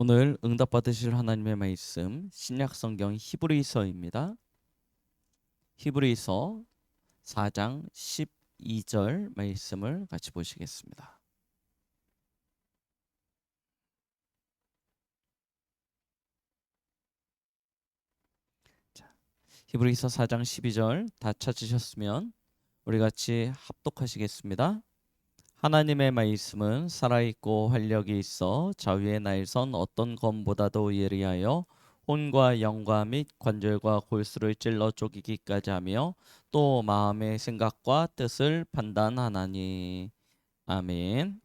오늘 응답 받으실 하나님의 말씀 신약 성경 히브리서입니다. 히브리서 4장 12절 말씀을 같이 보시겠습니다. 자, 히브리서 4장 12절 다 찾으셨으면 우리 같이 합독하시겠습니다. 하나님의 말씀은 살아있고 활력이 있어 자위의 날선 어떤 검보다도 예리하여 혼과 영과 및 관절과 골수를 찔러 쪼개기까지 하며 또 마음의 생각과 뜻을 판단하나니. 아멘.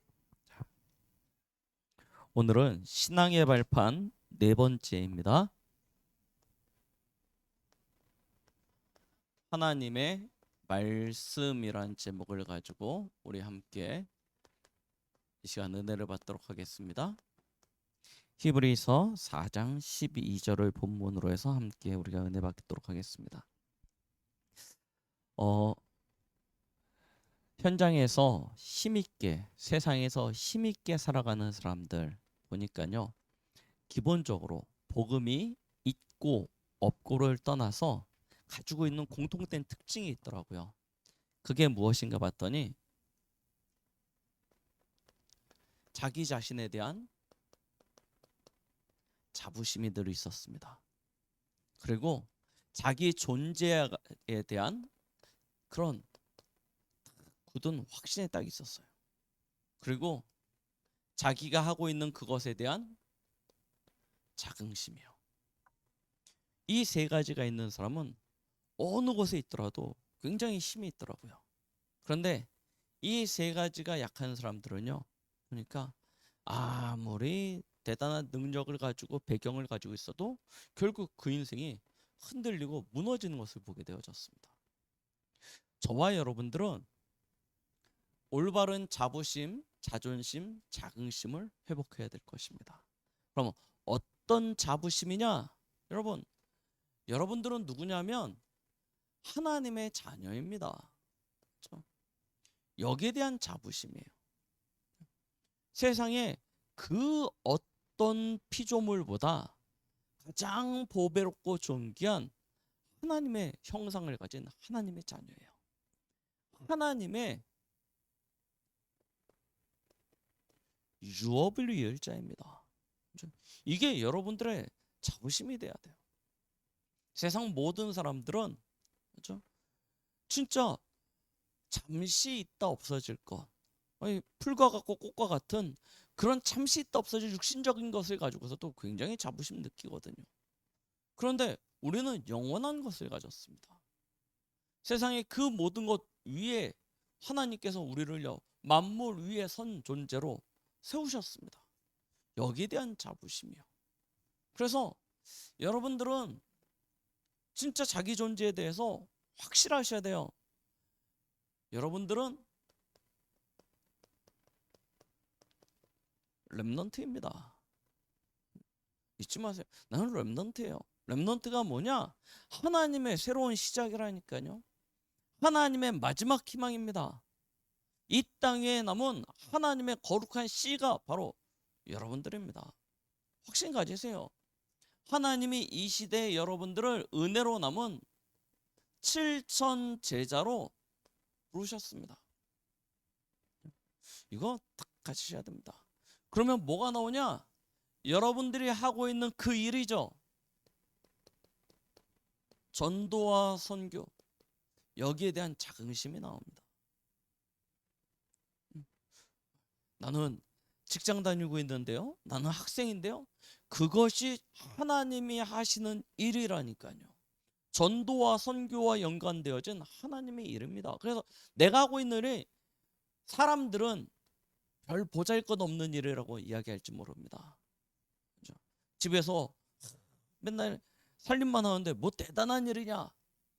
오늘은 신앙의 발판 네 번째입니다. 하나님의 말씀이란 제목을 가지고 우리 함께 이 시간 은혜를 받도록 하겠습니다. 히브리서 4장 12절을 본문으로 해서 함께 우리가 은혜 받도록 하겠습니다. 현장에서 힘있게, 세상에서 힘있게 살아가는 사람들 보니까요, 기본적으로 복음이 있고 없고를 떠나서 가지고 있는 공통된 특징이 있더라고요. 그게 무엇인가 봤더니 자기 자신에 대한 자부심이 늘 있었습니다. 그리고 자기 존재에 대한 그런 굳은 확신에 딱 있었어요. 그리고 자기가 하고 있는 그것에 대한 자긍심이요. 이 세 가지가 있는 사람은 어느 곳에 있더라도 굉장히 힘이 있더라고요. 그런데 이 세 가지가 약한 사람들은요, 그러니까 아무리 대단한 능력을 가지고 배경을 가지고 있어도 결국 그 인생이 흔들리고 무너지는 것을 보게 되어졌습니다. 저와 여러분들은 올바른 자부심, 자존심, 자긍심을 회복해야 될 것입니다. 그럼 어떤 자부심이냐? 여러분들은 누구냐면 하나님의 자녀입니다. 그렇죠? 여기에 대한 자부심이에요. 세상에 그 어떤 피조물보다 가장 보배롭고 존귀한 하나님의 형상을 가진 하나님의 자녀예요. 하나님의 유업을 위할 자입니다. 이게 여러분들의 자부심이 돼야 돼요. 세상 모든 사람들은 그렇죠? 진짜 잠시 있다 없어질 것, 아니, 풀과 같고 꽃과 같은 그런 잠시 있다 없어질 육신적인 것을 가지고서도 굉장히 자부심 느끼거든요. 그런데 우리는 영원한 것을 가졌습니다. 세상의 그 모든 것 위에 하나님께서 우리를요, 만물 위에 선 존재로 세우셨습니다. 여기에 대한 자부심이요. 그래서 여러분들은 진짜 자기 존재에 대해서 확실하셔야 돼요. 여러분들은 렘넌트입니다. 잊지 마세요. 나는 렘넌트예요. 렘넌트가 뭐냐? 하나님의 새로운 시작이라니까요. 하나님의 마지막 희망입니다. 이 땅에 남은 하나님의 거룩한 씨가 바로 여러분들입니다. 확신 가지세요. 하나님이 이 시대에 여러분들을 은혜로 남은 7천 제자로 부르셨습니다. 이거 딱 가지셔야 됩니다. 그러면 뭐가 나오냐? 여러분들이 하고 있는 그 일이죠. 전도와 선교. 여기에 대한 자긍심이 나옵니다. 나는 직장 다니고 있는데요. 나는 학생인데요. 그것이 하나님이 하시는 일이라니까요. 전도와 선교와 연관되어진 하나님의 일입니다. 그래서 내가 하고 있는 일이 사람들은 별 보잘것없는 일이라고 이야기할지 모릅니다. 그렇죠? 집에서 맨날 살림만 하는데 뭐 대단한 일이냐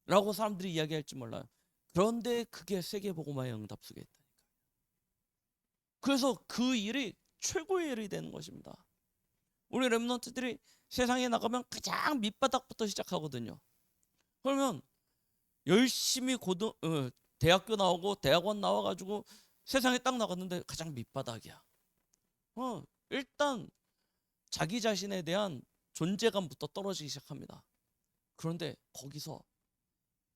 라고 사람들이 이야기할지 몰라요. 그런데 그게 세계복음화의 응답 속에 있다니까요. 그래서 그 일이 최고의 일이 되는 것입니다. 우리 랩런트들이 세상에 나가면 가장 밑바닥부터 시작하거든요. 그러면 열심히 대학교 나오고 대학원 나와가지고 세상에 딱 나갔는데 가장 밑바닥이야. 일단 자기 자신에 대한 존재감부터 떨어지기 시작합니다. 그런데 거기서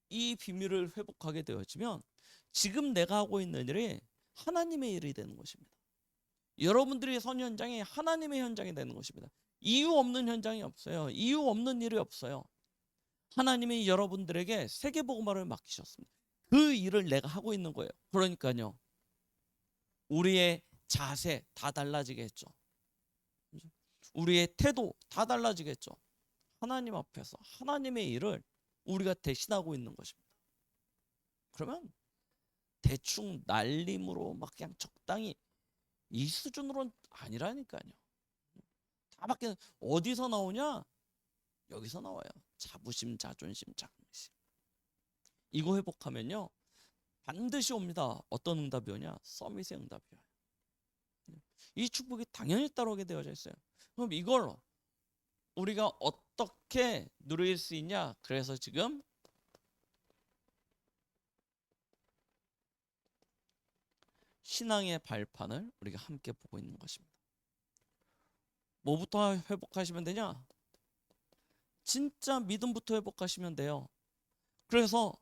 이 비밀을 회복하게 되어지면 지금 내가 하고 있는 일이 하나님의 일이 되는 것입니다. 여러분들이 선 현장이 하나님의 현장이 되는 것입니다. 이유 없는 현장이 없어요. 이유 없는 일이 없어요. 하나님이 여러분들에게 세계복음화를 맡기셨습니다. 그 일을 내가 하고 있는 거예요. 그러니까요, 우리의 자세 다 달라지겠죠. 우리의 태도 다 달라지겠죠. 하나님 앞에서 하나님의 일을 우리가 대신하고 있는 것입니다. 그러면 대충 날림으로 막 그냥 적당히 이 수준으로는 아니라니까요. 다 밖에 어디서 나오냐? 여기서 나와요. 자부심, 자존심, 자긍심. 이거 회복하면요, 반드시 옵니다. 어떤 응답이 오냐? 서밋의 응답이 와요. 이 축복이 당연히 따라오게 되어져 있어요. 그럼 이걸 우리가 어떻게 누릴 수 있냐? 그래서 지금 신앙의 발판을 우리가 함께 보고 있는 것입니다. 뭐부터 회복하시면 되냐? 진짜 믿음부터 회복하시면 돼요. 그래서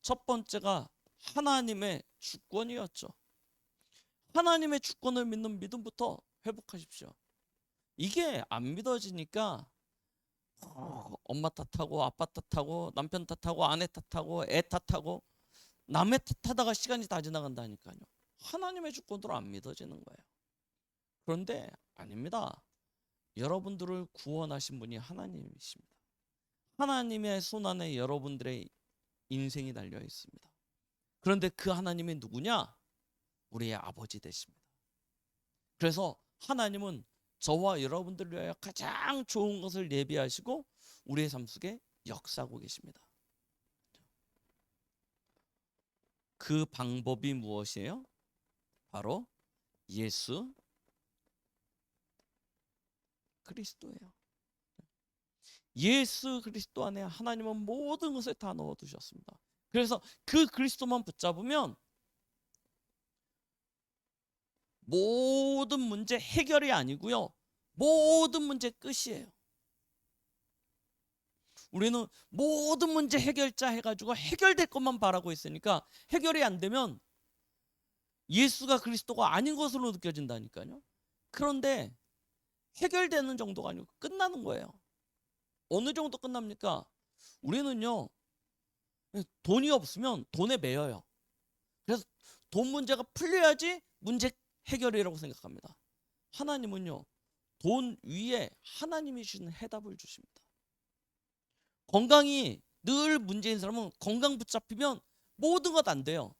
첫 번째가 하나님의 주권이었죠. 하나님의 주권을 믿는 믿음부터 회복하십시오. 이게 안 믿어지니까 엄마 탓하고 아빠 탓하고 남편 탓하고 아내 탓하고 애 탓하고 남의 탓하다가 시간이 다 지나간다니까요. 하나님의 주권으로 안 믿어지는 거예요. 그런데 아닙니다. 여러분들을 구원하신 분이 하나님이십니다. 하나님의 손안에 여러분들의 인생이 달려 있습니다. 그런데 그 하나님이 누구냐? 우리의 아버지 되십니다. 그래서 하나님은 저와 여러분들을 위하여 가장 좋은 것을 예비하시고 우리의 삶 속에 역사하고 계십니다. 그 방법이 무엇이에요? 바로 예수 그리스도예요. 예수 그리스도 안에 하나님은 모든 것을 다 넣어두셨습니다. 그래서 그 그리스도만 붙잡으면 모든 문제 해결이 아니고요, 모든 문제 끝이에요. 우리는 모든 문제 해결자 해가지고 해결될 것만 바라고 있으니까 해결이 안 되면 예수가 그리스도가 아닌 것으로 느껴진다니까요. 그런데 해결되는 정도가 아니고 끝나는 거예요. 어느 정도 끝납니까? 우리는요, 돈이 없으면 돈에 매여요. 그래서 돈 문제가 풀려야지 문제 해결이라고 생각합니다. 하나님은요, 돈 위에 하나님이 주시는 해답을 주십니다. 건강이 늘 문제인 사람은 건강 붙잡히면 모든 것 안 돼요.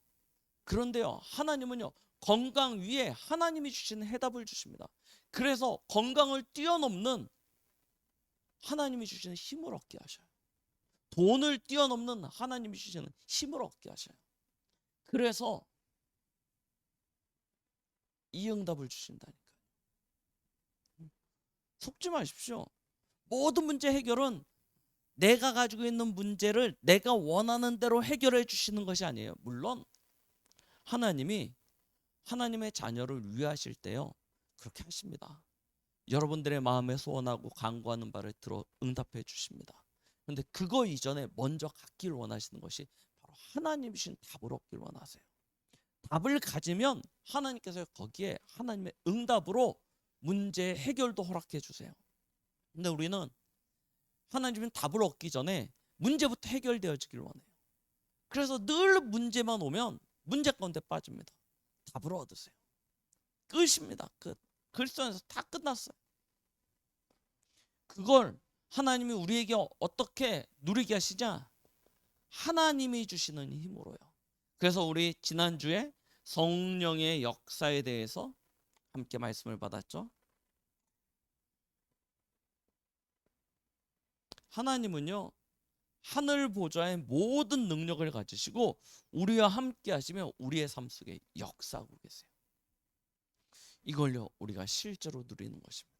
그런데요, 하나님은요, 건강 위에 하나님이 주시는 해답을 주십니다. 그래서 건강을 뛰어넘는 하나님이 주시는 힘을 얻게 하셔요. 돈을 뛰어넘는 하나님이 주시는 힘을 얻게 하셔요. 그래서 이 응답을 주신다니까요. 속지 마십시오. 모든 문제 해결은 내가 가지고 있는 문제를 내가 원하는 대로 해결해 주시는 것이 아니에요. 물론 하나님이 하나님의 자녀를 위하실 때요, 그렇게 하십니다. 여러분들의 마음에 소원하고 간구하는 바를 들어 응답해 주십니다. 그런데 그거 이전에 먼저 갖길 원하시는 것이 바로 하나님이 주신 답을 얻길 원하세요. 답을 가지면 하나님께서 거기에 하나님의 응답으로 문제 해결도 허락해 주세요. 근데 우리는 하나님은 답을 얻기 전에 문제부터 해결되어지길 원해요. 그래서 늘 문제만 오면 문제 가운데 빠집니다. 답을 얻으세요. 끝입니다. 끝. 그리스도 안에서 다 끝났어요. 그걸 하나님이 우리에게 어떻게 누리게 하시냐? 하나님이 주시는 힘으로요. 그래서 우리 지난주에 성령의 역사에 대해서 함께 말씀을 받았죠. 하나님은요, 하늘 보좌의 모든 능력을 가지시고 우리와 함께 하시며 우리의 삶 속에 역사하고 계세요. 이걸요, 우리가 실제로 누리는 것입니다.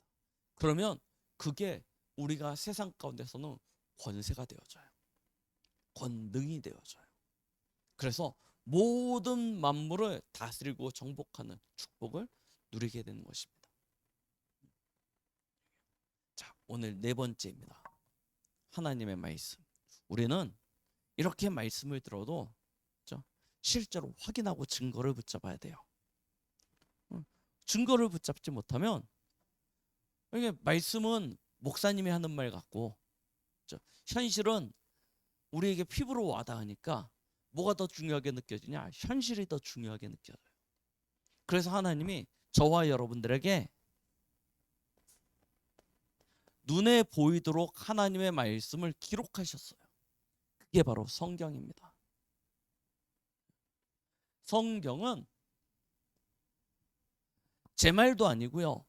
그러면 그게 우리가 세상 가운데서는 권세가 되어져요. 권능이 되어져요. 그래서 모든 만물을 다스리고 정복하는 축복을 누리게 되는 것입니다. 오늘 네 번째입니다. 하나님의 말씀. 우리는 이렇게 말씀을 들어도 그죠? 실제로 확인하고 증거를 붙잡아야 돼요. 증거를 붙잡지 못하면 이게 말씀은 목사님이 하는 말 같고 그죠? 현실은 우리에게 피부로 와닿으니까 뭐가 더 중요하게 느껴지냐? 현실이 더 중요하게 느껴져요. 그래서 하나님이 저와 여러분들에게 눈에 보이도록 하나님의 말씀을 기록하셨어요. 그게 바로 성경입니다. 성경은 제 말도 아니고요.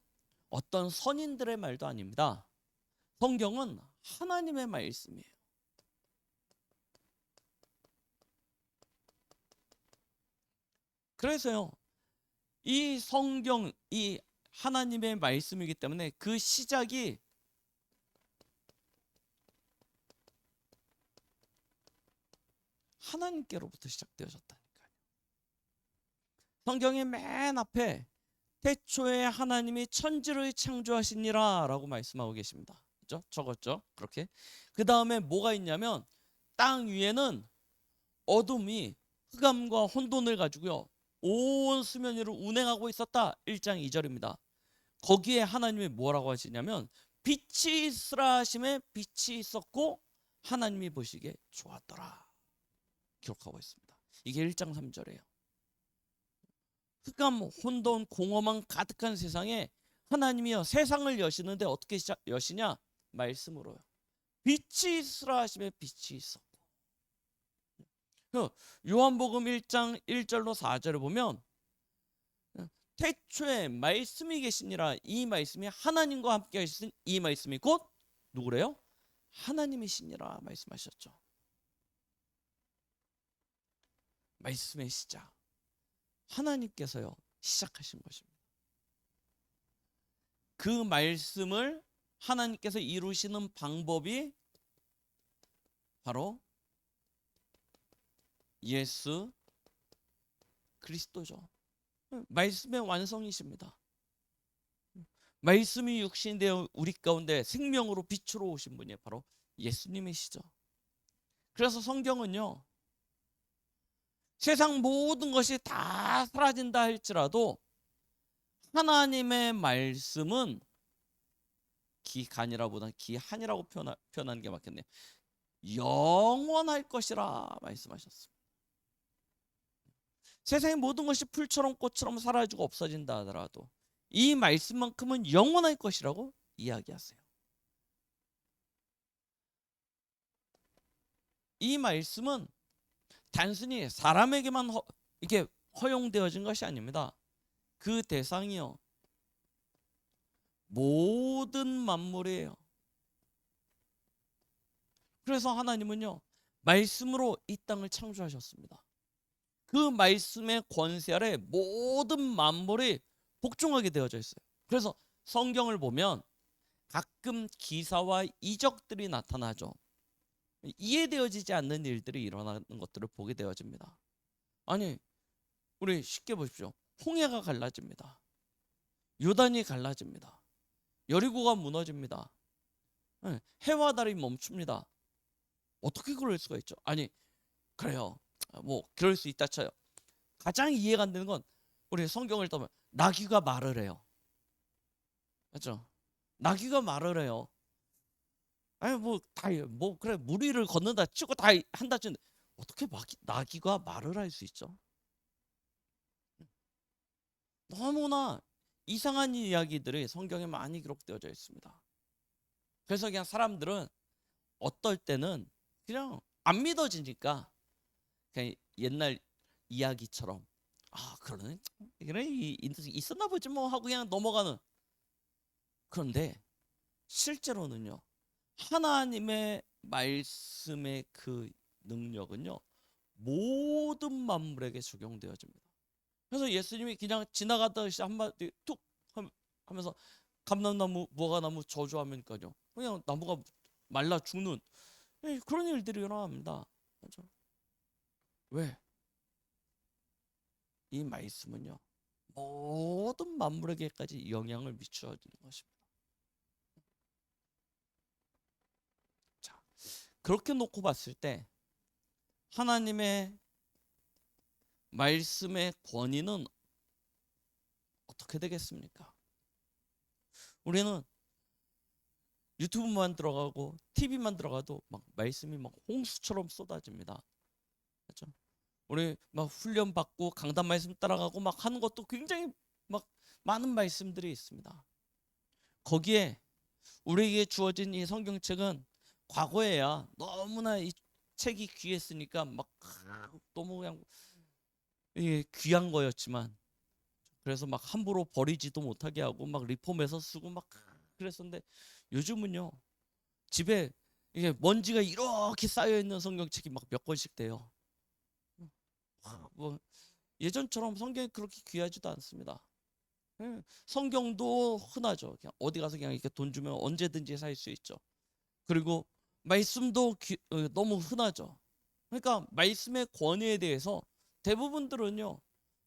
어떤 선인들의 말도 아닙니다. 성경은 하나님의 말씀이에요. 그래서요. 이 성경, 이 하나님의 말씀이기 때문에 그 시작이 하나님께로부터 시작되어졌다니까요. 성경의 맨 앞에 태초에 하나님이 천지를 창조하시니라 라고 말씀하고 계십니다. 그죠? 적었죠? 그렇게. 그 다음에 뭐가 있냐면 땅 위에는 어둠이 흑암과 혼돈을 가지고요. 온 수면 위를 운행하고 있었다. 1장 2절입니다. 거기에 하나님이 뭐라고 하시냐면 빛이 있으라 하심에 빛이 있었고 하나님이 보시기에 좋았더라. 기록하고 있습니다. 이게 1장 3절이에요. 흑암, 혼돈, 공허만 가득한 세상에 하나님이요 세상을 여시는데 어떻게 여시냐? 말씀으로요. 빛이 있으라 하심에 빛이 있었고. 요한복음 1장 1절로 4절을 보면 태초에 말씀이 계시니라. 이 말씀이 하나님과 함께 하신 이 말씀이 곧 누구래요? 하나님이시니라 말씀하셨죠. 말씀의 시작. 하나님께서요 시작하신 것입니다. 그 말씀을 하나님께서 이루시는 방법이 바로 예수 그리스도죠. 말씀의 완성이십니다. 말씀이 육신되어 우리 가운데 생명으로 빛으로 오신 분이 바로 예수님이시죠. 그래서 성경은요 세상 모든 것이 다 사라진다 할지라도 하나님의 말씀은 기간이라보다 기한이라고 표현하는 게 맞겠네요. 영원할 것이라 말씀하셨습니다. 세상의 모든 것이 풀처럼 꽃처럼 사라지고 없어진다 하더라도 이 말씀만큼은 영원할 것이라고 이야기하세요. 이 말씀은 단순히 사람에게만 이게 허용되어진 것이 아닙니다. 그 대상이요 모든 만물이에요. 그래서 하나님은요 말씀으로 이 땅을 창조하셨습니다. 그 말씀의 권세 아래 모든 만물이 복종하게 되어져 있어요. 그래서 성경을 보면 가끔 기사와 이적들이 나타나죠. 이해되어지지 않는 일들이 일어나는 것들을 보게 되어집니다. 아니 우리 쉽게 보십시오. 홍해가 갈라집니다. 요단이 갈라집니다. 여리고가 무너집니다. 해와 달이 멈춥니다. 어떻게 그럴 수가 있죠? 아니 그래요. 뭐 그럴 수 있다 쳐요. 가장 이해가 안 되는 건 우리 성경을 떠면 나귀가 말을 해요. 맞죠? 나귀가 말을 해요. 아니 뭐 그래 무리를 걷는다 치고 다 한다 치는데 어떻게 나귀가 말을 할 수 있죠? 너무나 이상한 이야기들이 성경에 많이 기록되어져 있습니다. 그래서 그냥 사람들은 어떨 때는 그냥 안 믿어지니까 그냥 옛날 이야기처럼 그러네 그래 있었나 보지 뭐 하고 그냥 넘어가는. 그런데 실제로는요 하나님의 말씀의 그 능력은요 모든 만물에게 적용되어집니다. 그래서 예수님이 그냥 지나가듯이 한마디 툭 하면서 감람나무 무화과나무 저주하면까요 그냥 나무가 말라 죽는 그런 일들이 일어납니다. 그렇죠? 왜? 이 말씀은요 모든 만물에게까지 영향을 미쳐주는 것입니다. 그렇게 놓고 봤을 때 하나님의 말씀의 권위는 어떻게 되겠습니까? 우리는 유튜브만 들어가고 TV만 들어가도 막 말씀이 막 홍수처럼 쏟아집니다. 그렇죠? 우리 막 훈련 받고 강단 말씀 따라가고 막 하는 것도 굉장히 막 많은 말씀들이 있습니다. 거기에 우리에게 주어진 이 성경책은 과거에야 너무나 이 책이 귀했으니까 막 너무 그냥 귀한 거였지만, 그래서 막 함부로 버리지도 못하게 하고 막 리폼해서 쓰고 막 그랬었는데, 요즘은요 집에 이게 먼지가 이렇게 쌓여 있는 성경책이 막 몇 권씩 돼요. 뭐 예전처럼 성경이 그렇게 귀하지도 않습니다. 성경도 흔하죠. 그냥 어디 가서 그냥 이렇게 돈 주면 언제든지 살 수 있죠. 그리고 말씀도 너무 흔하죠. 그러니까 말씀의 권위에 대해서 대부분들은요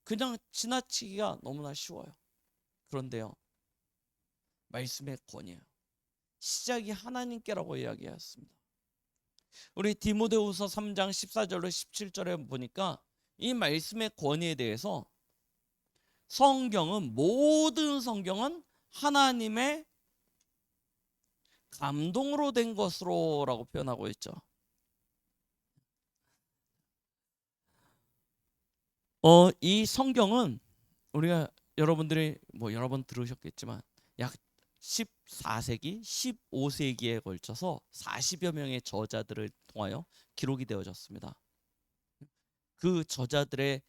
그냥 지나치기가 너무나 쉬워요. 그런데요, 말씀의 권위예요. 시작이 하나님께라고 이야기했습니다. 우리 디모데후서 3장 14절로 17절에 보니까 이 말씀의 권위에 대해서 모든 성경은 하나님의 감동으로 된 것으로라고 표현하고 있죠. 이 성경은 우리가 여러분들이 뭐 여러 번 들으셨겠지만 약 14세기, 15세기에 걸쳐서 40여 명의 저자들을 통하여 기록이 되어졌습니다. 그 저자들의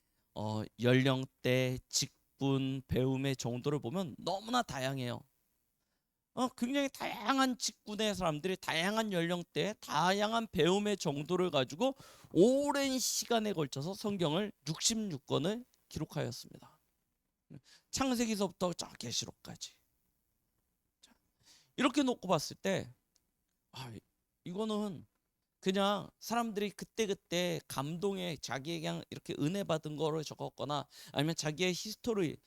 연령대, 직분, 배움의 정도를 보면 너무나 다양해요. 굉장히 다양한 직군의 사람들이 다양한 연령대, 다양한 배움의 정도를 가지고 오랜 시간에 걸쳐서 성경을 66권을 기록하였습니다. 창세기서부터 저 계시록까지. 이렇게 놓고 봤을 때 이거는 그냥 사람들이 그때그때 감동에 자기에게 그냥 이렇게 은혜 받은 거를 적었거나 아니면 자기의 히스토리,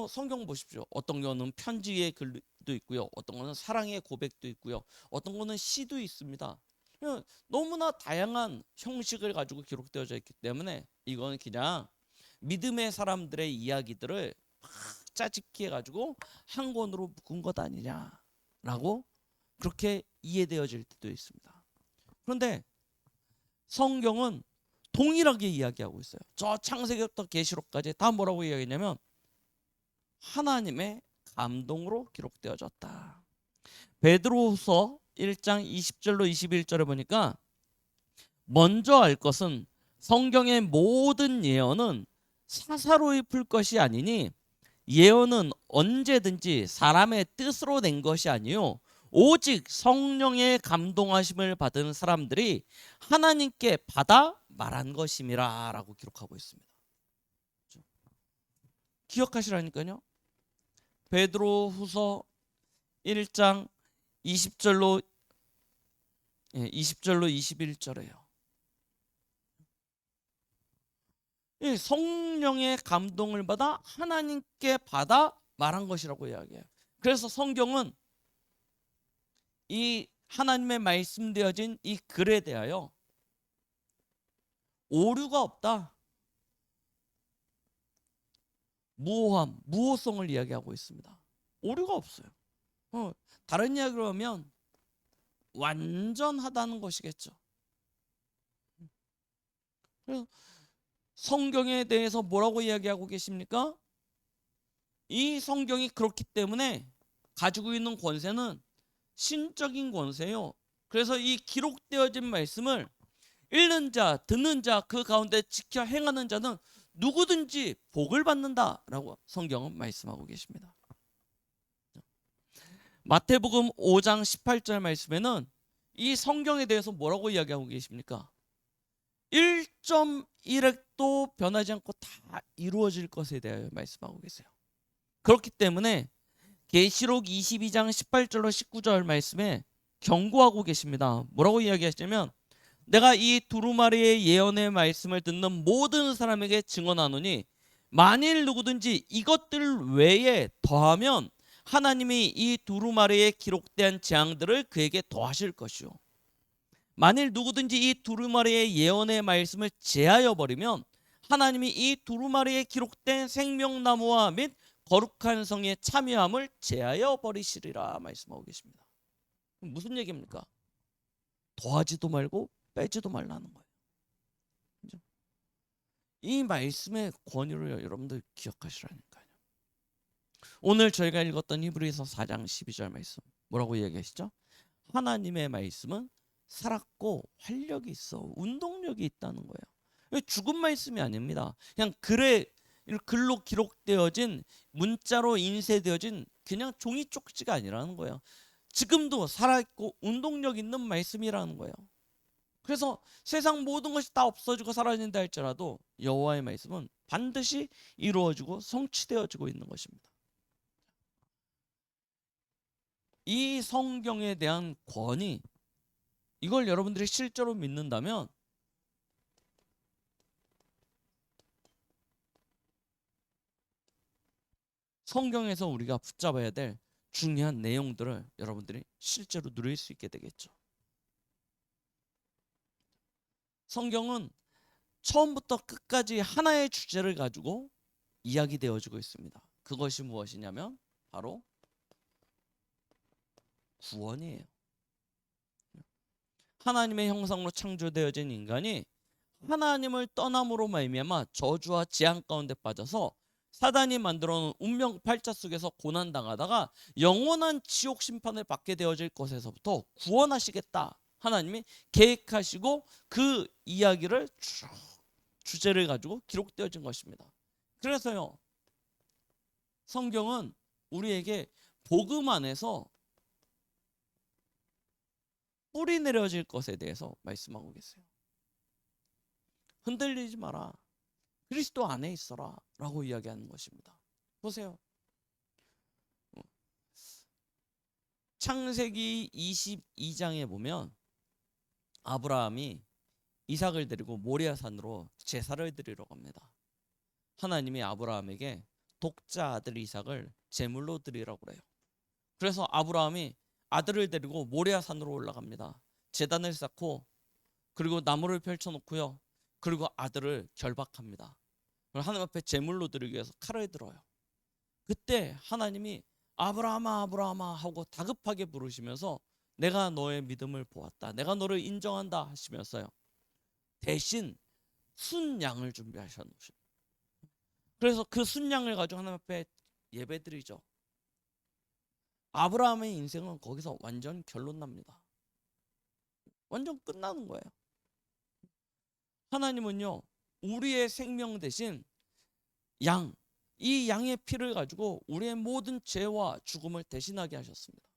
성경 보십시오. 어떤 거는 편지의 글도 있고요, 어떤 거는 사랑의 고백도 있고요, 어떤 거는 시도 있습니다. 너무나 다양한 형식을 가지고 기록되어져 있기 때문에 이거는 그냥 믿음의 사람들의 이야기들을 막 짜집기 해가지고 한 권으로 묶은 것 아니냐라고 그렇게 이해되어질 때도 있습니다. 그런데 성경은 동일하게 이야기하고 있어요. 저 창세기부터 계시록까지 다 뭐라고 이야기했냐면 하나님의 감동으로 기록되어졌다. 베드로후서 1장 20절로 21절에 보니까 먼저 알 것은 성경의 모든 예언은 사사로이 풀 것이 아니니 예언은 언제든지 사람의 뜻으로 낸 것이 아니요 오직 성령의 감동하심을 받은 사람들이 하나님께 받아 말한 것임이라 라고 기록하고 있습니다. 기억하시라니까요. 베드로후서 1장 20절로 21절에요. 성령의 감동을 받아 하나님께 받아 말한 것이라고 이야기해요. 그래서 성경은 이 하나님의 말씀되어진 이 글에 대하여 오류가 없다, 무오함, 무오성을 이야기하고 있습니다. 오류가 없어요. 다른 이야기로 하면 완전하다는 것이겠죠. 그래서 성경에 대해서 뭐라고 이야기하고 계십니까? 이 성경이 그렇기 때문에 가지고 있는 권세는 신적인 권세요. 그래서 이 기록되어진 말씀을 읽는 자, 듣는 자, 그 가운데 지켜 행하는 자는 누구든지 복을 받는다라고 성경은 말씀하고 계십니다. 마태복음 5장 18절 말씀에는 이 성경에 대해서 뭐라고 이야기하고 계십니까? 1.1획도 변하지 않고 다 이루어질 것에 대하여 말씀하고 계세요. 그렇기 때문에 계시록 22장 18절로 19절 말씀에 경고하고 계십니다. 뭐라고 이야기하시냐면 내가 이 두루마리의 예언의 말씀을 듣는 모든 사람에게 증언하노니 만일 누구든지 이것들 외에 더하면 하나님이 이 두루마리에 기록된 재앙들을 그에게 더하실 것이요 만일 누구든지 이 두루마리의 예언의 말씀을 제하여 버리면 하나님이 이 두루마리에 기록된 생명나무와 및 거룩한 성의 참여함을 제하여 버리시리라 말씀하고 계십니다. 무슨 얘기입니까? 더하지도 말고 빼지도 말라는 거예요. 그죠? 이 말씀의 권위를 여러분들 기억하시라니까요. 오늘 저희가 읽었던 히브리서 4장 12절 말씀 뭐라고 이야기하시죠? 하나님의 말씀은 살았고 활력이 있어 운동력이 있다는 거예요. 죽은 말씀이 아닙니다. 그냥 글로 기록되어진 문자로 인쇄되어진 그냥 종이 쪽지가 아니라는 거예요. 지금도 살아있고 운동력 있는 말씀이라는 거예요. 그래서 세상 모든 것이 다 없어지고 사라진다 할지라도 여호와의 말씀은 반드시 이루어지고 성취되어지고 있는 것입니다. 이 성경에 대한 권위, 이걸 여러분들이 실제로 믿는다면 성경에서 우리가 붙잡아야 될 중요한 내용들을 여러분들이 실제로 누릴 수 있게 되겠죠. 성경은 처음부터 끝까지 하나의 주제를 가지고 이야기되어지고 있습니다. 그것이 무엇이냐면 바로 구원이에요. 하나님의 형상으로 창조되어진 인간이 하나님을 떠남으로 말미암아 저주와 재앙 가운데 빠져서 사단이 만들어 놓은 운명 팔자 속에서 고난당하다가 영원한 지옥 심판을 받게 되어질 것에서부터 구원하시겠다 하나님이 계획하시고 그 이야기를 쭉 주제를 가지고 기록되어진 것입니다. 그래서요, 성경은 우리에게 복음 안에서 뿌리 내려질 것에 대해서 말씀하고 계세요. 흔들리지 마라, 그리스도 안에 있어라 라고 이야기하는 것입니다. 보세요, 창세기 22장에 보면 아브라함이 이삭을 데리고 모리아산으로 제사를 드리러 갑니다. 하나님이 아브라함에게 독자 아들 이삭을 제물로 드리라고 그래요. 그래서 아브라함이 아들을 데리고 모리아산으로 올라갑니다. 제단을 쌓고 그리고 나무를 펼쳐놓고요, 그리고 아들을 결박합니다. 하나님 앞에 제물로 드리기 위해서 칼을 들어요. 그때 하나님이 아브라함아 아브라함아 하고 다급하게 부르시면서 내가 너의 믿음을 보았다, 내가 너를 인정한다 하시면서요, 대신 순양을 준비하셔 놓으십니다. 그래서 그 순양을 가지고 하나님 앞에 예배드리죠. 아브라함의 인생은 거기서 완전 결론 납니다. 완전 끝나는 거예요. 하나님은요, 우리의 생명 대신 이 양의 피를 가지고 우리의 모든 죄와 죽음을 대신하게 하셨습니다.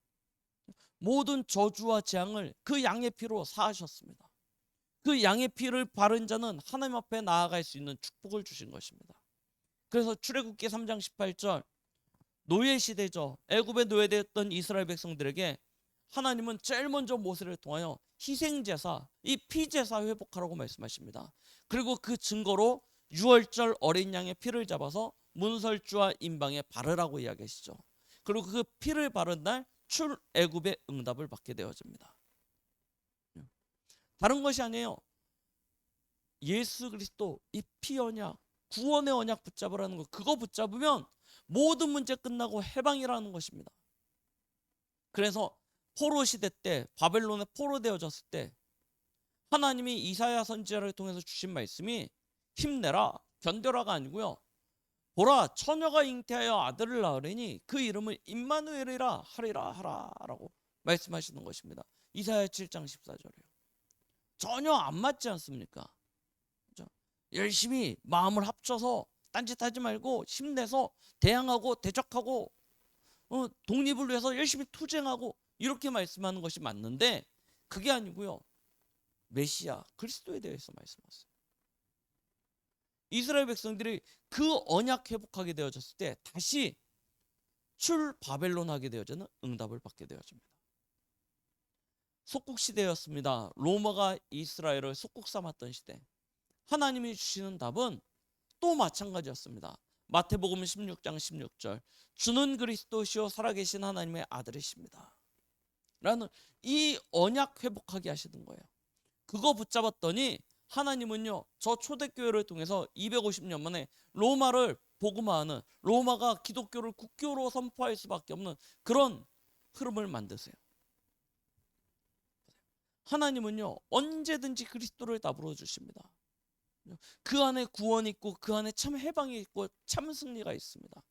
모든 저주와 재앙을 그 양의 피로 사하셨습니다. 그 양의 피를 바른 자는 하나님 앞에 나아갈 수 있는 축복을 주신 것입니다. 그래서 출애굽기 3장 18절, 노예 시대죠. 애굽에 노예되었던 이스라엘 백성들에게 하나님은 제일 먼저 모세를 통하여 희생제사, 이 피제사 회복하라고 말씀하십니다. 그리고 그 증거로 유월절 어린 양의 피를 잡아서 문설주와 임방에 바르라고 이야기하시죠. 그리고 그 피를 바른 날 출애굽의 응답을 받게 되어집니다. 다른 것이 아니에요. 예수 그리스도 이 피 언약, 구원의 언약 붙잡으라는 거, 그거 붙잡으면 모든 문제 끝나고 해방이라는 것입니다. 그래서 포로 시대 때, 바벨론에 포로되어졌을 때 하나님이 이사야 선지자를 통해서 주신 말씀이 힘내라, 견뎌라가 아니고요, 보라 처녀가 잉태하여 아들을 낳으리니 그 이름을 임마누엘이라 하리라 하라라고 말씀하시는 것입니다. 이사야 7장 14절이에요. 전혀 안 맞지 않습니까? 그렇죠? 열심히 마음을 합쳐서 딴짓하지 말고 힘내서 대항하고 대적하고 독립을 위해서 열심히 투쟁하고 이렇게 말씀하는 것이 맞는데, 그게 아니고요, 메시아 그리스도에 대해서 말씀하세요. 이스라엘 백성들이 그 언약 회복하게 되어졌을 때 다시 출 바벨론 하게 되어지는 응답을 받게 되어집니다. 속국 시대였습니다. 로마가 이스라엘을 속국 삼았던 시대. 하나님이 주시는 답은 또 마찬가지였습니다. 마태복음 16장 16절, 주는 그리스도시요 살아계신 하나님의 아들이십니다 라는 이 언약 회복하게 하시는 거예요. 그거 붙잡았더니 하나님은요, 저 초대교회를 통해서 250년 만에 로마를 복음화하는, 로마가 기독교를 국교로 선포할 수밖에 없는 그런 흐름을 만드세요. 하나님은요, 언제든지 그리스도를 나부어 주십니다. 그 안에 구원이 있고 그 안에 참 해방이 있고 참 승리가 있습니다.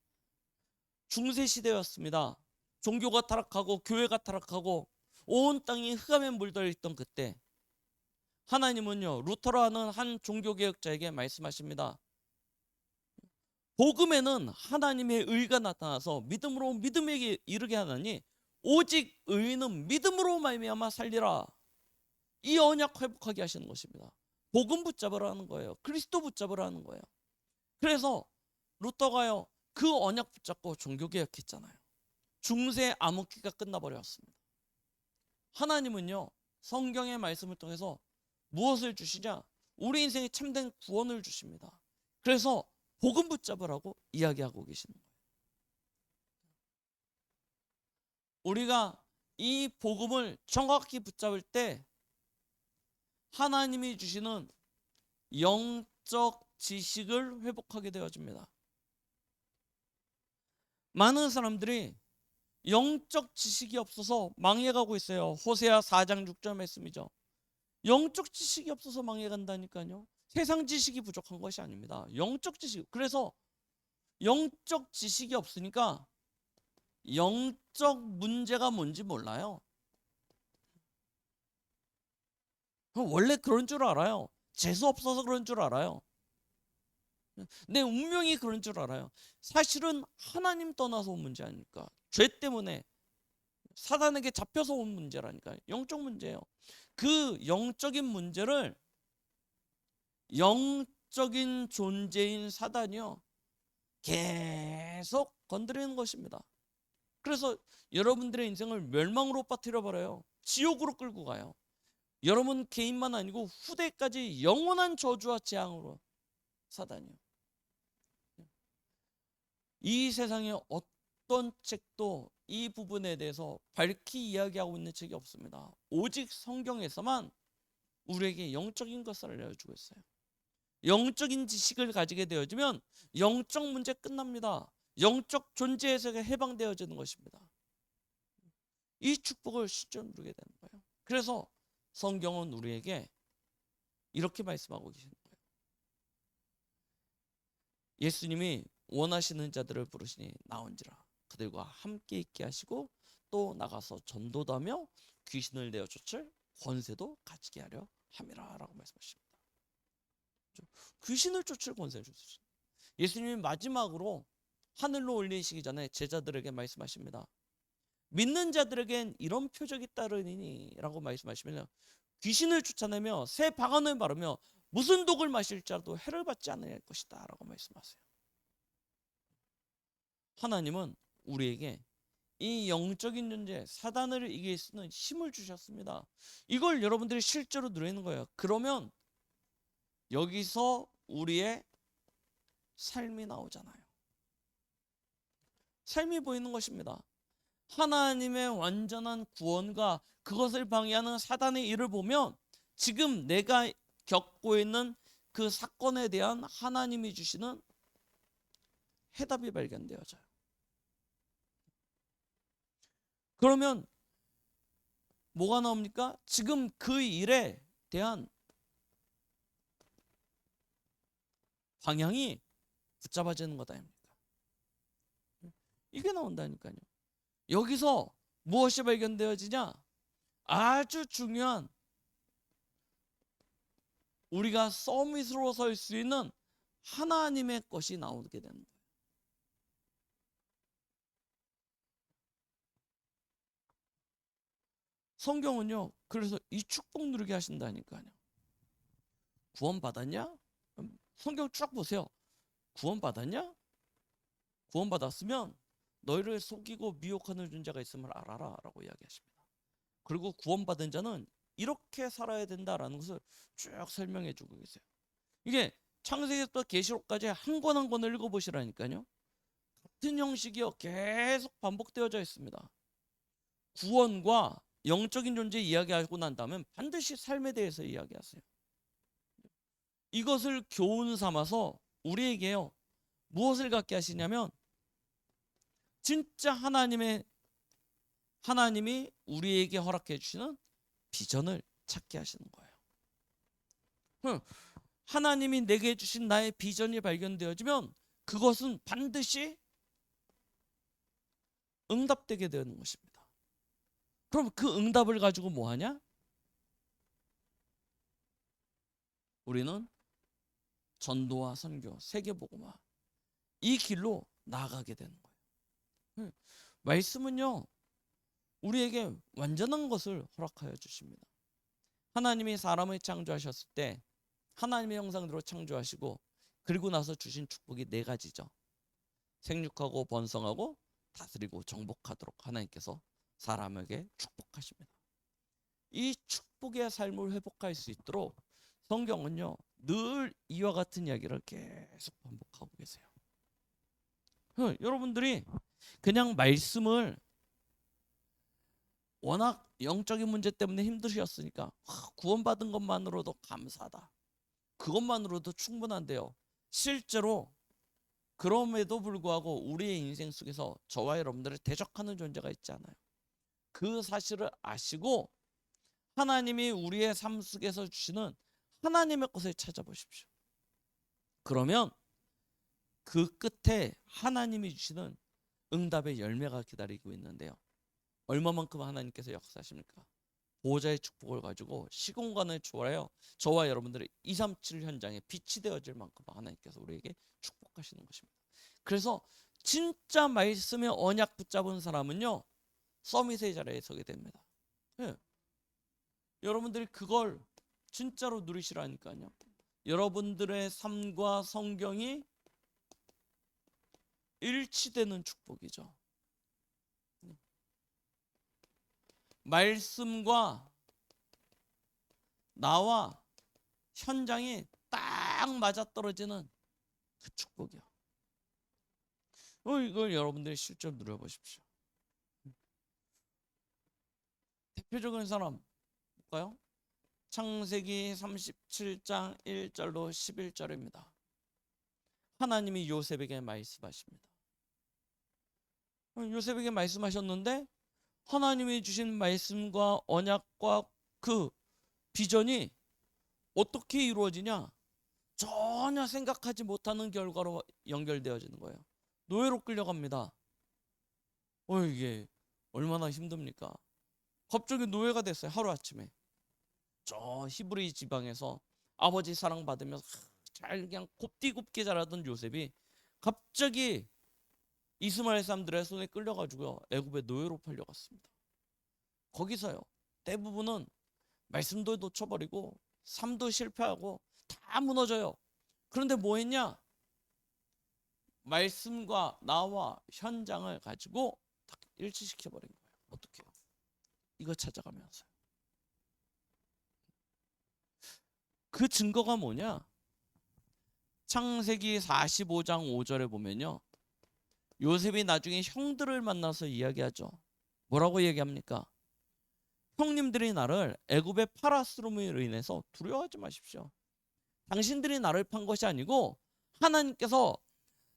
중세 시대였습니다. 종교가 타락하고 교회가 타락하고 온 땅이 흑암에 물들어 있던 그때, 하나님은요, 루터라는 한 종교개혁자에게 말씀하십니다. 복음에는 하나님의 의가 나타나서 믿음으로 믿음에게 이르게 하나니 오직 의인은 믿음으로 말미암아 살리라. 이 언약 회복하게 하시는 것입니다. 복음 붙잡으라는 거예요. 그리스도 붙잡으라는 거예요. 그래서 루터가요, 그 언약 붙잡고 종교개혁했잖아요. 중세 암흑기가 끝나버렸습니다. 하나님은요, 성경의 말씀을 통해서 무엇을 주시냐? 우리 인생에 참된 구원을 주십니다. 그래서 복음 붙잡으라고 이야기하고 계시는 거예요. 우리가 이 복음을 정확히 붙잡을 때 하나님이 주시는 영적 지식을 회복하게 되어집니다. 많은 사람들이 영적 지식이 없어서 망해가고 있어요. 호세아 4장 6절 말씀이죠. 영적 지식이 없어서 망해간다니까요. 세상 지식이 부족한 것이 아닙니다. 영적 지식. 그래서 영적 지식이 없으니까 영적 문제가 뭔지 몰라요. 원래 그런 줄 알아요. 재수 없어서 그런 줄 알아요. 내 운명이 그런 줄 알아요. 사실은 하나님 떠나서 온 문제 아닙니까? 죄 때문에 사단에게 잡혀서 온 문제라니까요. 영적 문제예요. 그 영적인 문제를 영적인 존재인 사단이요, 계속 건드리는 것입니다. 그래서 여러분들의 인생을 멸망으로 빠뜨려 버려요. 지옥으로 끌고 가요. 여러분 개인만 아니고 후대까지 영원한 저주와 재앙으로 사단이요. 이 세상에 어떤 책도 이 부분에 대해서 밝히 이야기하고 있는 책이 없습니다. 오직 성경에서만 우리에게 영적인 것을 알려주고 있어요. 영적인 지식을 가지게 되어지면 영적 문제 끝납니다. 영적 존재에서 해방되어지는 것입니다. 이 축복을 실제로 누리게 되는 거예요. 그래서 성경은 우리에게 이렇게 말씀하고 계시는 거예요. 예수님이 원하시는 자들을 부르시니 나온지라. 그들과 함께 있게 하시고 또 나가서 전도도 하며 귀신을 내어 쫓을 권세도 가지게 하려 함이라 라고 말씀하십니다. 귀신을 쫓을 권세를 주시죠. 예수님이 마지막으로 하늘로 올리시기 전에 제자들에게 말씀하십니다. 믿는 자들에겐 이런 표적이 따르니 라고 말씀하시면, 귀신을 쫓아내며 새 방언을 바르며 무슨 독을 마실지라도 해를 받지 않을 것이다 라고 말씀하세요. 하나님은 우리에게 이 영적인 존재, 사단을 이길 수 있는 힘을 주셨습니다. 이걸 여러분들이 실제로 누리는 거예요. 그러면 여기서 우리의 삶이 나오잖아요. 삶이 보이는 것입니다. 하나님의 완전한 구원과 그것을 방해하는 사단의 일을 보면 지금 내가 겪고 있는 그 사건에 대한 하나님이 주시는 해답이 발견되어져요. 그러면 뭐가 나옵니까? 지금 그 일에 대한 방향이 붙잡아지는 거다 아닙니까? 이게 나온다니까요. 여기서 무엇이 발견되어지냐? 아주 중요한, 우리가 서밋으로 설 수 있는 하나님의 것이 나오게 되는 거예요. 성경은요, 그래서 이 축복 누리게 하신다니까요. 구원 받았냐? 성경 쭉 보세요. 구원 받았냐? 구원 받았으면 너희를 속이고 미혹하는 존재가 있음을 알아라 라고 이야기하십니다. 그리고 구원받은 자는 이렇게 살아야 된다라는 것을 쭉 설명해 주고 계세요. 이게 창세기부터 계시록까지 한 권 한 권을 읽어보시라니까요. 같은 형식이요, 계속 반복되어져 있습니다. 구원과 영적인 존재 이야기하고 난 다음에 반드시 삶에 대해서 이야기하세요. 이것을 교훈 삼아서 우리에게요, 무엇을 갖게 하시냐면 진짜 하나님이 우리에게 허락해 주시는 비전을 찾게 하시는 거예요. 하나님이 내게 주신 나의 비전이 발견되어지면 그것은 반드시 응답되게 되는 것입니다. 그럼 그 응답을 가지고 뭐 하냐? 우리는 전도와 선교, 세계복음화 이 길로 나아가게 되는 거예요. 말씀은요, 우리에게 완전한 것을 허락하여 주십니다. 하나님이 사람을 창조하셨을 때 하나님의 형상대로 창조하시고 그리고 나서 주신 축복이 네 가지죠. 생육하고 번성하고 다스리고 정복하도록 하나님께서 사람에게 축복하십니다. 이 축복의 삶을 회복할 수 있도록 성경은요, 늘 이와 같은 이야기를 계속 반복하고 계세요. 여러분들이 그냥 말씀을 워낙 영적인 문제 때문에 힘드셨으니까 구원받은 것만으로도 감사하다, 그것만으로도 충분한데요, 실제로 그럼에도 불구하고 우리의 인생 속에서 저와 여러분들을 대적하는 존재가 있지 않아요. 그 사실을 아시고 하나님이 우리의 삶 속에서 주시는 하나님의 것을 찾아보십시오. 그러면 그 끝에 하나님이 주시는 응답의 열매가 기다리고 있는데요, 얼마만큼 하나님께서 역사하십니까? 보호자의 축복을 가지고 시공간을 초월하여 저와 여러분들의 237 현장에 빛이 되어질 만큼 하나님께서 우리에게 축복하시는 것입니다. 그래서 진짜 말씀의 언약 붙잡은 사람은요, 서밋의 자리에 서게 됩니다. 여러분들이 그걸 진짜로 누리시라니까요. 여러분들의 삶과 성경이 일치되는 축복이죠. 말씀과 나와 현장이 딱 맞아떨어지는 그 축복이요. 이걸 여러분들이 실제로 누려보십시오. 대표적인 사람 볼까요? 창세기 37장 1절로 11절입니다. 하나님이 요셉에게 말씀하십니다. 요셉에게 말씀하셨는데 하나님이 주신 말씀과 언약과 그 비전이 어떻게 이루어지냐? 전혀 생각하지 못하는 결과로 연결되어지는 거예요. 노예로 끌려갑니다. 이게 얼마나 힘듭니까? 갑자기 노예가 됐어요. 하루아침에. 저 히브리 지방에서 아버지 사랑받으면서 잘 그냥 곱디곱게 자라던 요셉이 갑자기 이스마엘 사람들의 손에 끌려가지고요, 애굽의 노예로 팔려갔습니다. 거기서요, 대부분은 말씀도 놓쳐버리고 삶도 실패하고 다 무너져요. 그런데 뭐 했냐? 말씀과 나와 현장을 가지고 딱 일치시켜버린 거예요. 어떻게 해요? 이거 찾아가면서요. 그 증거가 뭐냐? 창세기 45장 5절에 보면요, 요셉이 나중에 형들을 만나서 이야기하죠. 뭐라고 얘기합니까? 형님들이 나를 애굽의 팔았음으로 인해서 두려워하지 마십시오. 당신들이 나를 판 것이 아니고 하나님께서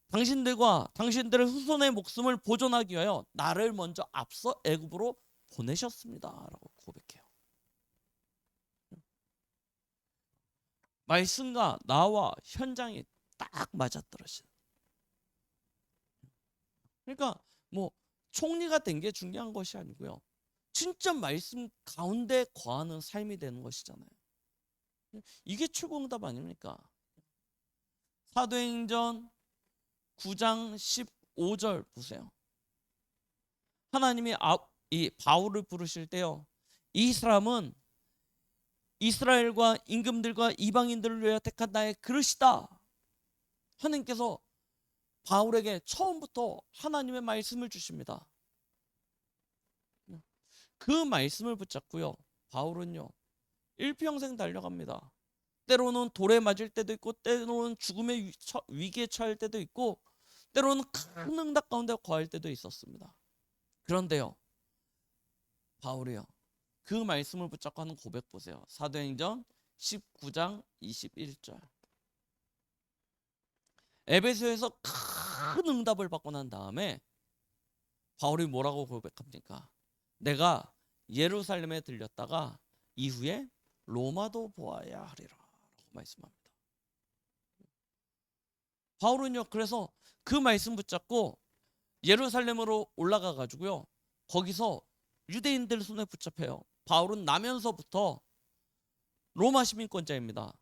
당신들과 당신들의 후손의 목숨을 보존하기 위하여 나를 먼저 앞서 애굽으로 보내셨습니다 라고 고백해요. 말씀과 나와 현장이 딱 맞아떨어지는. 그러니까 뭐 총리가 된 게 중요한 것이 아니고요, 진짜 말씀 가운데 거하는 삶이 되는 것이잖아요. 이게 최고 응답 아닙니까? 사도행전 9장 15절 보세요. 하나님이 이 바울을 부르실 때요, 이 사람은 이스라엘과 임금들과 이방인들을 위하여 택한 나의 그릇이다. 하나님께서 바울에게 처음부터 하나님의 말씀을 주십니다. 그 말씀을 붙잡고요, 바울은요 일평생 달려갑니다. 때로는 돌에 맞을 때도 있고, 때로는 죽음의 위기에 처할 때도 있고, 때로는 큰 응답 가운데 거할 때도 있었습니다. 그런데요, 바울이요, 그 말씀을 붙잡고 하는 고백 보세요. 사도행전 19장 21절. 에베소에서 큰 응답을 받고 난 다음에 바울이 뭐라고 고백합니까? 내가 예루살렘에 들렸다가 이후에 로마도 보아야 하리라 라고 말씀합니다. 바울은요, 그래서 그 말씀 붙잡고 예루살렘으로 올라가 가지고요, 거기서 유대인들 손에 붙잡혀요. 바울은 나면서부터 로마 시민권자입니다.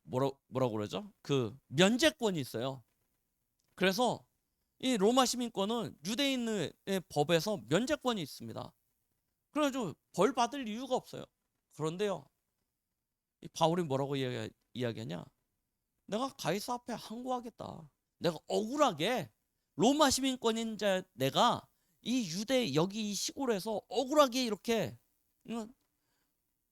뭐라고 그러죠? 그 면제권이 있어요. 그래서 이 로마 시민권은 유대인의 법에서 면제권이 있습니다. 그래가지고 벌 받을 이유가 없어요. 그런데요, 이 바울이 뭐라고 이야기하냐? 내가 가이사 앞에 항고하겠다. 내가 억울하게 로마 시민권인 자 내가 이 유대 여기 이 시골에서 억울하게 이렇게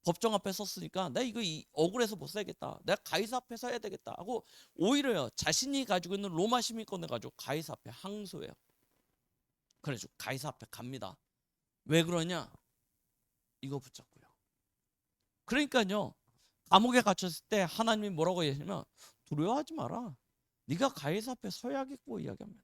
법정 앞에 섰으니까 내가 이거 억울해서 못 살겠다. 내가 가이사 앞에 서야 되겠다 하고 오히려요, 자신이 가지고 있는 로마 시민권을 가지고 가이사 앞에 항소해요. 그래서 가이사 앞에 갑니다. 왜 그러냐? 이거 붙잡고요. 그러니까요, 감옥에 갇혔을 때 하나님이 뭐라고 얘기하냐면 두려워하지 마라. 네가 가이사 앞에 서야겠고 이야기합니다.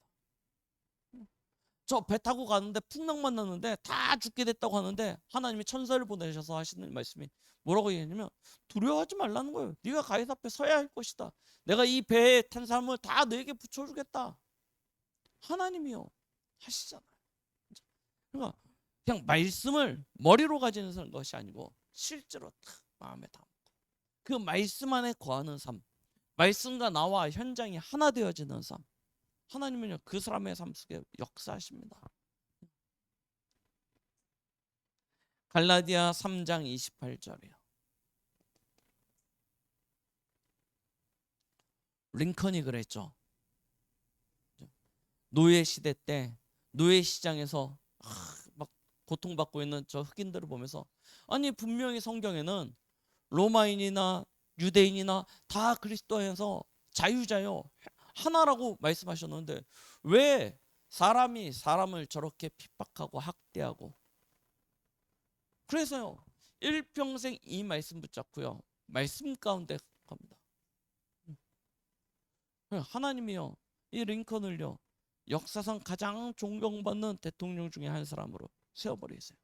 저 배 타고 가는데 풍랑만 났는데 다 죽게 됐다고 하는데 하나님이 천사를 보내셔서 하시는 말씀이 뭐라고 얘기하냐면 두려워하지 말라는 거예요. 네가 가이사 앞에 서야 할 것이다. 내가 이 배에 탄 사람을 다 너에게 붙여주겠다. 하나님이요 하시잖아요. 그러니까 그냥 말씀을 머리로 가지는 것이 아니고 실제로 딱 마음에 담고 그 말씀 안에 거하는 삶, 말씀과 나와 현장이 하나 되어지는 삶, 하나님은요 그 사람의 삶 속에 역사하십니다. 갈라디아 3장 28절이요. 링컨이 그랬죠. 노예 시대 때 노예 시장에서 막 고통받고 있는 저 흑인들을 보면서 아니 분명히 성경에는 로마인이나 유대인이나 다 그리스도에서 자유자요 하나라고 말씀하셨는데 왜 사람이 사람을 저렇게 핍박하고 학대하고. 그래서요 일평생 이 말씀 붙잡고요 말씀 가운데 갑니다. 하나님이요 이 링컨을요 역사상 가장 존경받는 대통령 중에 한 사람으로 세워버리세요.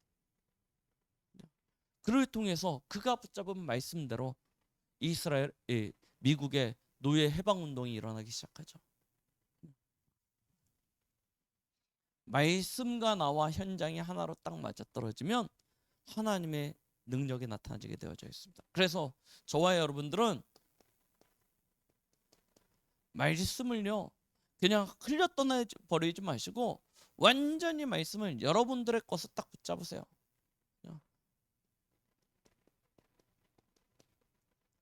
그를 통해서 그가 붙잡은 말씀대로 이스라엘, 미국의 노예 해방 운동이 일어나기 시작하죠. 말씀과 나와 현장이 하나로 딱 맞아떨어지면 하나님의 능력이 나타나게 되어져 있습니다. 그래서 저와 여러분들은 말씀을요 그냥 흘려 떠나버리지 마시고 완전히 말씀을 여러분들의 것을 딱 붙잡으세요.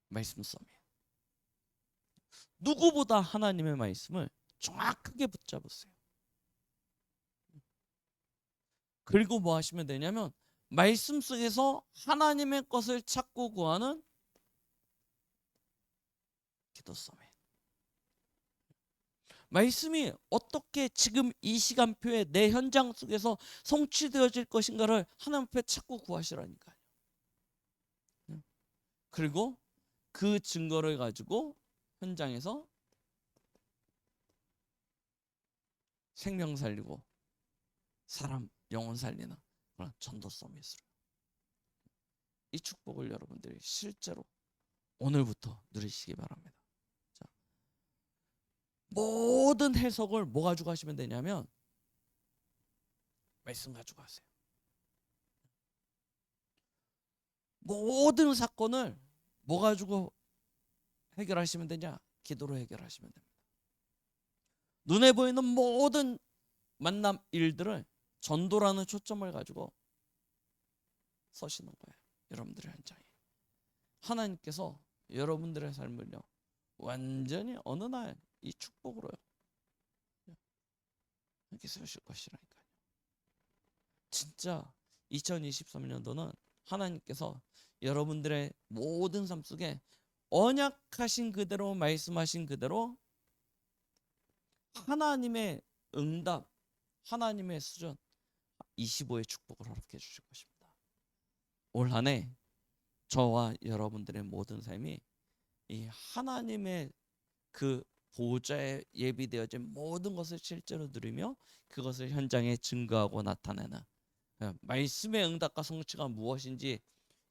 말씀 썸이에요. 누구보다 하나님의 말씀을 정확하게 붙잡으세요. 그리고 뭐 하시면 되냐면 말씀 속에서 하나님의 것을 찾고 구하는 기도 썸이에요. 말씀이 어떻게 지금 이 시간표에 내 현장 속에서 성취되어질 것인가를 하나님 앞에 찾고 구하시라니까요. 그리고 그 증거를 가지고 현장에서 생명 살리고 사람 영혼 살리는 그런 전도 서밋으로 이 축복을 여러분들이 실제로 오늘부터 누리시기 바랍니다. 자, 모든 해석을 뭐 가지고 하시면 되냐면 말씀 가지고 하세요. 모든 사건을 뭐 가지고 해결하시면 되냐? 기도로 해결하시면 됩니다. 눈에 보이는 모든 만남 일들을 전도라는 초점을 가지고 서시는 거예요. 여러분들의 현장에 하나님께서 여러분들의 삶을요 완전히 어느 날 이 축복으로요 이렇게 세우실 것이라니까요. 진짜 2023년도는 하나님께서 여러분들의 모든 삶 속에 언약하신 그대로 말씀하신 그대로 하나님의 응답, 하나님의 수준, 25의 축복을 허락해 주실 것입니다. 올 한 해 저와 여러분들의 모든 삶이 이 하나님의 그 보좌에 예비되어진 모든 것을 실제로 누리며 그것을 현장에 증거하고 나타내는 말씀의 응답과 성취가 무엇인지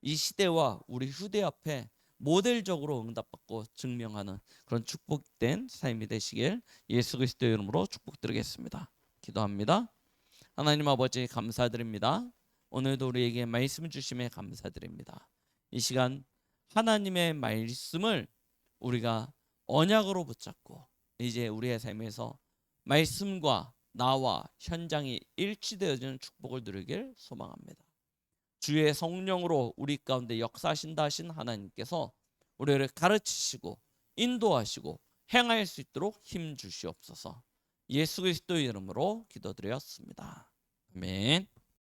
이 시대와 우리 후대 앞에 모델적으로 응답받고 증명하는 그런 축복된 삶이 되시길 예수 그리스도의 이름으로 축복드리겠습니다. 기도합니다. 하나님 아버지 감사드립니다. 오늘도 우리에게 말씀 주심에 감사드립니다. 이 시간 하나님의 말씀을 우리가 언약으로 붙잡고 이제 우리의 삶에서 말씀과 나와 현장이 일치되어지는 축복을 누리길 소망합니다. 주의 성령으로 우리 가운데 역사하신다 하신 하나님께서 우리를 가르치시고 인도하시고 행할 수 있도록 힘 주시옵소서. 예수 그리스도의 이름으로 기도드렸습니다. 아멘.